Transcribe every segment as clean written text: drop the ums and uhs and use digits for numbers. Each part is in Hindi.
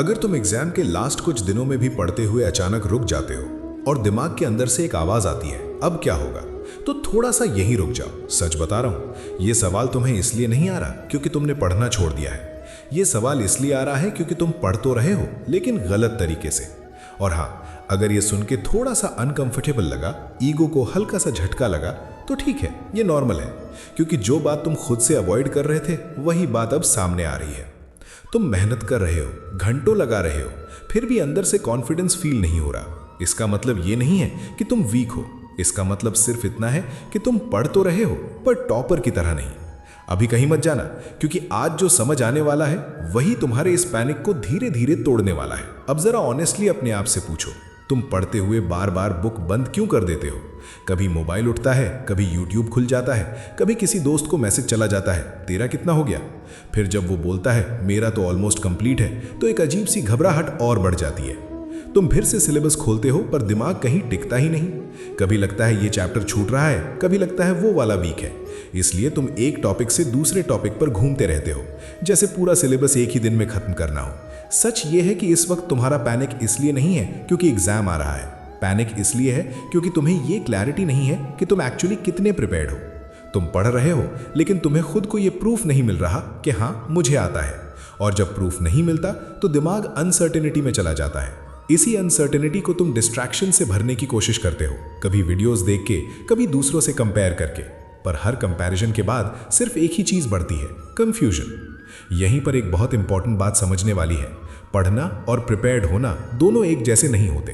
अगर तुम एग्जाम के लास्ट कुछ दिनों में भी पढ़ते हुए अचानक रुक जाते हो और दिमाग के अंदर से एक आवाज आती है, अब क्या होगा, तो थोड़ा सा यहीं रुक जाओ। सच बता रहा हूं, ये सवाल तुम्हें इसलिए नहीं आ रहा क्योंकि तुमने पढ़ना छोड़ दिया है। ये सवाल इसलिए आ रहा है क्योंकि तुम पढ़ तो रहे हो लेकिन गलत तरीके से। और हाँ, अगर ये सुन के थोड़ा सा अनकंफर्टेबल लगा, ईगो को हल्का सा झटका लगा, तो ठीक है, ये नॉर्मल है। क्योंकि जो बात तुम खुद से अवॉइड कर रहे थे वही बात अब सामने आ रही है। तुम मेहनत कर रहे हो, घंटों लगा रहे हो, फिर भी अंदर से कॉन्फिडेंस फील नहीं हो रहा। इसका मतलब ये नहीं है कि तुम वीक हो, इसका मतलब सिर्फ इतना है कि तुम पढ़ तो रहे हो पर टॉपर की तरह नहीं। अभी कहीं मत जाना, क्योंकि आज जो समझ आने वाला है वही तुम्हारे इस पैनिक को धीरे धीरे तोड़ने वाला है। अब जरा ऑनेस्टली अपने आप से पूछो, तुम पढ़ते हुए बार बार बुक बंद क्यों कर देते हो? कभी मोबाइल उठता है, कभी यूट्यूब खुल जाता है, कभी किसी दोस्त को मैसेज चला जाता है, तेरा कितना हो गया? फिर जब वो बोलता है मेरा तो ऑलमोस्ट कंप्लीट है, तो एक अजीब सी घबराहट और बढ़ जाती है। तुम फिर से सिलेबस खोलते हो पर दिमाग कहीं टिकता ही नहीं। कभी लगता है ये चैप्टर छूट रहा है, कभी लगता है वो वाला वीक है। इसलिए तुम एक टॉपिक से दूसरे टॉपिक पर घूमते रहते हो, जैसे पूरा सिलेबस एक ही दिन में खत्म करना हो। सच ये है कि इस वक्त तुम्हारा पैनिक इसलिए नहीं है क्योंकि एग्जाम आ रहा है। पैनिक इसलिए है क्योंकि तुम्हें ये क्लैरिटी नहीं है कि तुम एक्चुअली कितने प्रिपेयर्ड हो। तुम पढ़ रहे हो लेकिन तुम्हें खुद को ये प्रूफ नहीं मिल रहा कि हाँ मुझे आता है। और जब प्रूफ नहीं मिलता तो दिमाग अनसर्टेनिटी में चला जाता है। इसी अनसर्टेनिटी को तुम डिस्ट्रैक्शन से भरने की कोशिश करते हो, कभी वीडियोस देख के, कभी दूसरों से कंपेयर करके। पर हर कंपैरिजन के बाद सिर्फ एक ही चीज बढ़ती है, कंफ्यूजन। यहीं पर एक बहुत इंपॉर्टेंट बात समझने वाली है। पढ़ना और प्रिपेयर्ड होना दोनों एक जैसे नहीं होते।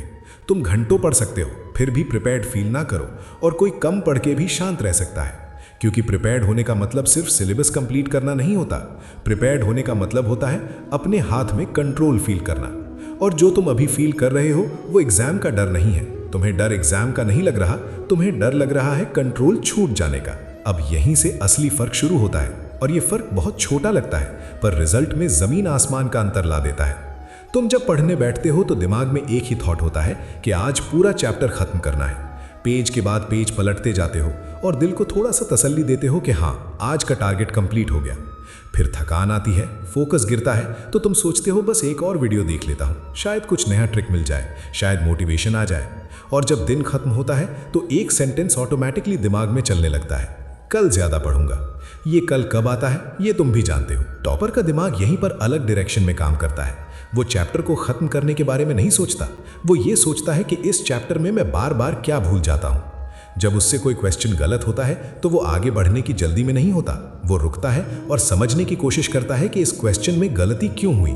तुम घंटों पढ़ सकते हो फिर भी प्रिपेयर्ड फील ना करो, और कोई कम पढ़ के भी शांत रह सकता है। क्योंकि प्रिपेयर्ड होने का मतलब सिर्फ सिलेबस कंप्लीट करना नहीं होता। प्रिपेयर्ड होने का मतलब होता है अपने हाथ में कंट्रोल फील करना। और जो तुम अभी फील कर रहे हो वो एग्जाम का डर नहीं है। तुम्हें डर एग्जाम का नहीं लग रहा, तुम्हें डर लग रहा है कंट्रोल छूट जाने का। अब यहीं से असली फर्क शुरू होता है, और ये फर्क बहुत छोटा लगता है पर रिजल्ट में जमीन आसमान का अंतर ला देता है। तुम जब पढ़ने बैठते हो तो दिमाग में एक ही थॉट होता है कि आज पूरा चैप्टर खत्म करना है। पेज के बाद पेज पलटते जाते हो और दिल को थोड़ा सा तसल्ली देते हो कि हाँ आज का टारगेट कंप्लीट हो गया। फिर थकान आती है, फोकस गिरता है, तो तुम सोचते हो बस एक और वीडियो देख लेता हूँ, शायद कुछ नया ट्रिक मिल जाए, शायद मोटिवेशन आ जाए। और जब दिन खत्म होता है तो एक सेंटेंस ऑटोमेटिकली दिमाग में चलने लगता है, कल ज्यादा पढ़ूंगा। ये कल कब आता है ये तुम भी जानते हो। टॉपर का दिमाग यहीं पर अलग डायरेक्शन में काम करता है। वो चैप्टर को खत्म करने के बारे में नहीं सोचता, वो ये सोचता है कि इस चैप्टर में मैं बार बार क्या भूल जाता हूँ। जब उससे कोई क्वेश्चन गलत होता है तो वो आगे बढ़ने की जल्दी में नहीं होता, वो रुकता है और समझने की कोशिश करता है कि इस क्वेश्चन में गलती क्यों हुई।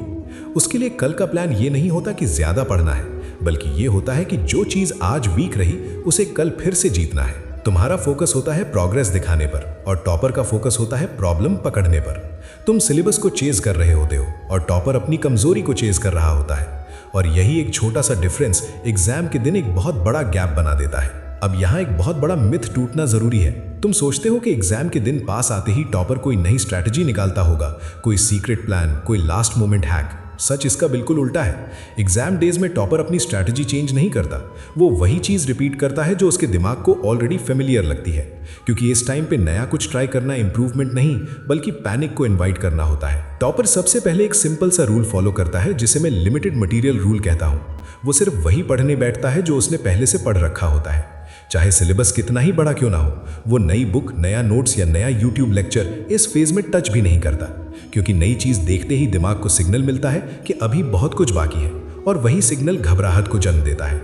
उसके लिए कल का प्लान ये नहीं होता कि ज्यादा पढ़ना है, बल्कि ये होता है कि जो चीज आज वीक रही उसे कल फिर से जीतना है। तुम्हारा फोकस होता है प्रोग्रेस दिखाने पर और टॉपर का फोकस होता है प्रॉब्लम पकड़ने पर। तुम सिलेबस को चेज कर रहे होते हो और टॉपर अपनी कमजोरी को चेज कर रहा होता है। और यही एक छोटा सा डिफरेंस एग्जाम के दिन एक बहुत बड़ा गैप बना देता है। अब यहाँ एक बहुत बड़ा मिथ टूटना जरूरी है। तुम सोचते हो कि एग्जाम के दिन पास आते ही टॉपर कोई नई स्ट्रैटेजी निकालता होगा, कोई सीक्रेट प्लान, कोई लास्ट मोमेंट हैक। सच इसका बिल्कुल उल्टा है। एग्जाम डेज में टॉपर अपनी स्ट्रैटेजी चेंज नहीं करता, वो वही चीज रिपीट करता है जो उसके दिमाग को ऑलरेडी फेमिलियर लगती है। क्योंकि इस टाइम पे नया कुछ ट्राई करना इंप्रूवमेंट नहीं बल्कि पैनिक को इनवाइट करना होता है। टॉपर सबसे पहले एक सिंपल सा रूल फॉलो करता है जिसे मैं लिमिटेड मटेरियल रूल कहता हूँ। वो सिर्फ वही पढ़ने बैठता है जो उसने पहले से पढ़ रखा होता है, चाहे सिलेबस कितना ही बड़ा क्यों ना हो। वो नई बुक, नया नोट्स या नया यूट्यूब लेक्चर इस फेज में टच भी नहीं करता, क्योंकि नई चीज देखते ही दिमाग को सिग्नल मिलता है कि अभी बहुत कुछ बाकी है, और वही सिग्नल घबराहट को जन्म देता है।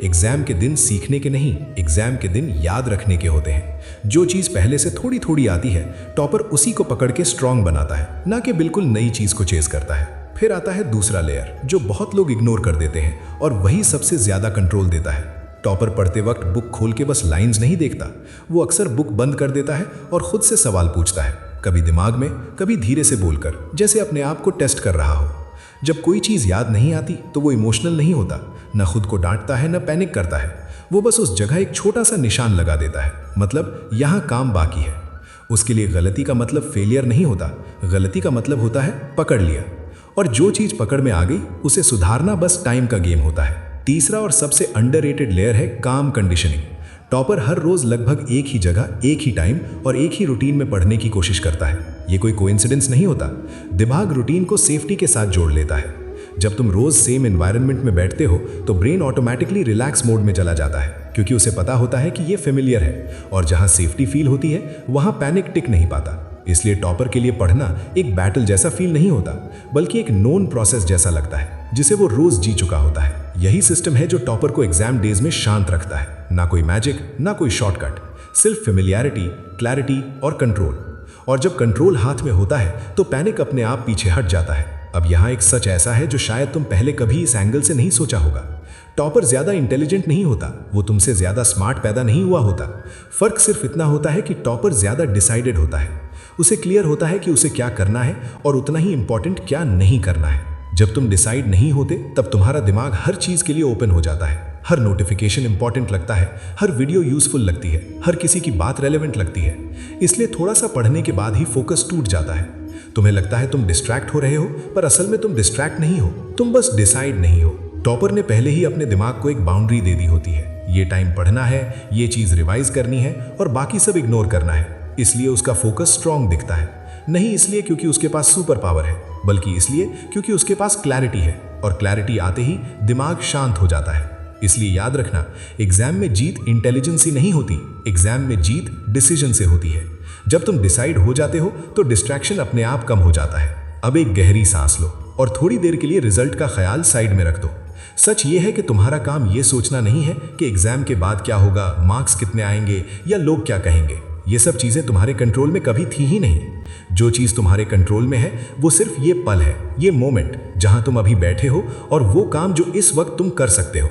एग्जाम के दिन सीखने के नहीं, एग्जाम के दिन याद रखने के होते हैं। जो चीज पहले से थोड़ी थोड़ी आती है टॉपर उसी को पकड़ के स्ट्रांग बनाता है, ना कि बिल्कुल नई चीज को चेज करता है। फिर आता है दूसरा लेयर जो बहुत लोग इग्नोर कर देते हैं, और वही सबसे ज्यादा कंट्रोल देता है। टॉपर पढ़ते वक्त बुक खोल के बस लाइंस नहीं देखता, वो अक्सर बुक बंद कर देता है और खुद से सवाल पूछता है, कभी दिमाग में, कभी धीरे से बोलकर, जैसे अपने आप को टेस्ट कर रहा हो। जब कोई चीज़ याद नहीं आती तो वो इमोशनल नहीं होता, ना खुद को डांटता है ना पैनिक करता है। वो बस उस जगह एक छोटा सा निशान लगा देता है, मतलब यहाँ काम बाकी है। उसके लिए गलती का मतलब फेलियर नहीं होता, गलती का मतलब होता है पकड़ लिया। और जो चीज़ पकड़ में आ गई उसे सुधारना बस टाइम का गेम होता है। तीसरा और सबसे अंडररेटेड लेयर है काम कंडीशनिंग। टॉपर हर रोज लगभग एक ही जगह, एक ही टाइम और एक ही रूटीन में पढ़ने की कोशिश करता है। ये कोई कोइंसिडेंस नहीं होता, दिमाग रूटीन को सेफ्टी के साथ जोड़ लेता है। जब तुम रोज सेम एनवायरनमेंट में बैठते हो तो ब्रेन ऑटोमेटिकली रिलैक्स मोड में चला जाता है, क्योंकि उसे पता होता है कि ये फेमिलियर है और जहां सेफ्टी फील होती है वहां पैनिक टिक नहीं पाता। इसलिए टॉपर के लिए पढ़ना एक बैटल जैसा फील नहीं होता, बल्कि एक नोन प्रोसेस जैसा लगता है जिसे वो रोज जी चुका होता है। यही सिस्टम है जो टॉपर को एग्जाम डेज में शांत रखता है। ना कोई मैजिक, ना कोई शॉर्टकट, सिर्फ फेमिलियरिटी, क्लैरिटी और कंट्रोल। और जब कंट्रोल हाथ में होता है तो पैनिक अपने आप पीछे हट जाता है। अब यहाँ एक सच ऐसा है जो शायद तुम पहले कभी इस एंगल से नहीं सोचा होगा। टॉपर ज्यादा इंटेलिजेंट नहीं होता, वो तुमसे ज्यादा स्मार्ट पैदा नहीं हुआ होता। फर्क सिर्फ इतना होता है कि टॉपर ज्यादा डिसाइडेड होता है। उसे क्लियर होता है कि उसे क्या करना है और उतना ही इंपॉर्टेंट क्या नहीं करना है। जब तुम डिसाइड नहीं होते तब तुम्हारा दिमाग हर चीज के लिए ओपन हो जाता है। हर नोटिफिकेशन इंपॉर्टेंट लगता है, हर वीडियो यूजफुल लगती है, हर किसी की बात रेलेवेंट लगती है। इसलिए थोड़ा सा पढ़ने के बाद ही फोकस टूट जाता है। तुम्हें लगता है तुम डिस्ट्रैक्ट हो रहे हो, पर असल में तुम डिस्ट्रैक्ट नहीं हो, तुम बस डिसाइड नहीं हो। टॉपर ने पहले ही अपने दिमाग को एक बाउंड्री दे दी होती है। ये टाइम पढ़ना है, ये चीज रिवाइज करनी है और बाकी सब इग्नोर करना है। इसलिए उसका फोकस स्ट्रांग दिखता है, नहीं इसलिए क्योंकि उसके पास सुपर पावर है, बल्कि इसलिए क्योंकि उसके पास क्लैरिटी है, और क्लैरिटी आते ही दिमाग शांत हो जाता है। इसलिए याद रखना, एग्जाम में जीत इंटेलिजेंस से नहीं होती, एग्जाम में जीत डिसीजन से होती है। जब तुम डिसाइड हो जाते हो तो डिस्ट्रैक्शन अपने आप कम हो जाता है। अब एक गहरी सांस लो और थोड़ी देर के लिए रिजल्ट का ख्याल साइड में रख दो। सच ये है कि तुम्हारा काम ये सोचना नहीं है कि एग्जाम के बाद क्या होगा, मार्क्स कितने आएंगे या लोग क्या कहेंगे। ये सब चीजें तुम्हारे कंट्रोल में कभी थी ही नहीं। जो चीज तुम्हारे कंट्रोल में है वो सिर्फ ये पल है, ये मोमेंट जहां तुम अभी बैठे हो, और वो काम जो इस वक्त तुम कर सकते हो।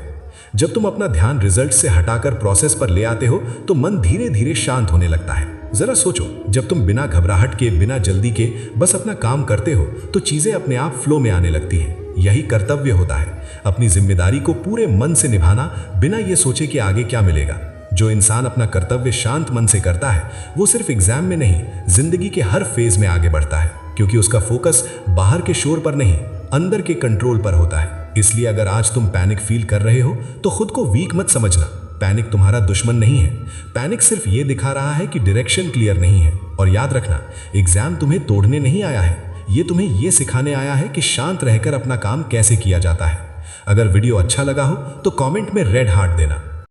जब तुम अपना ध्यान रिजल्ट से हटाकर प्रोसेस पर ले आते हो तो मन धीरे धीरे शांत होने लगता है। जरा सोचो, जब तुम बिना घबराहट के, बिना जल्दी के बस अपना काम करते हो तो चीजें अपने आप फ्लो में आने लगती हैं। यही कर्तव्य होता है, अपनी जिम्मेदारी को पूरे मन से निभाना, बिना ये सोचे कि आगे क्या मिलेगा। जो इंसान अपना कर्तव्य शांत मन से करता है वो सिर्फ एग्जाम में नहीं, जिंदगी के हर फेज में आगे बढ़ता है, क्योंकि उसका फोकस बाहर के शोर पर नहीं, अंदर के कंट्रोल पर होता है। इसलिए अगर आज तुम पैनिक फील कर रहे हो तो खुद को वीक मत समझना। पैनिक तुम्हारा दुश्मन नहीं है। पैनिक सिर्फ ये दिखा रहा है कि डायरेक्शन क्लियर नहीं है। और याद रखना, एग्जाम तुम्हें तोड़ने नहीं आया है, ये तुम्हें ये सिखाने आया है कि शांत रहकर अपना काम कैसे किया जाता है। अगर वीडियो अच्छा लगा हो तो कमेंट में रेड हार्ट देना।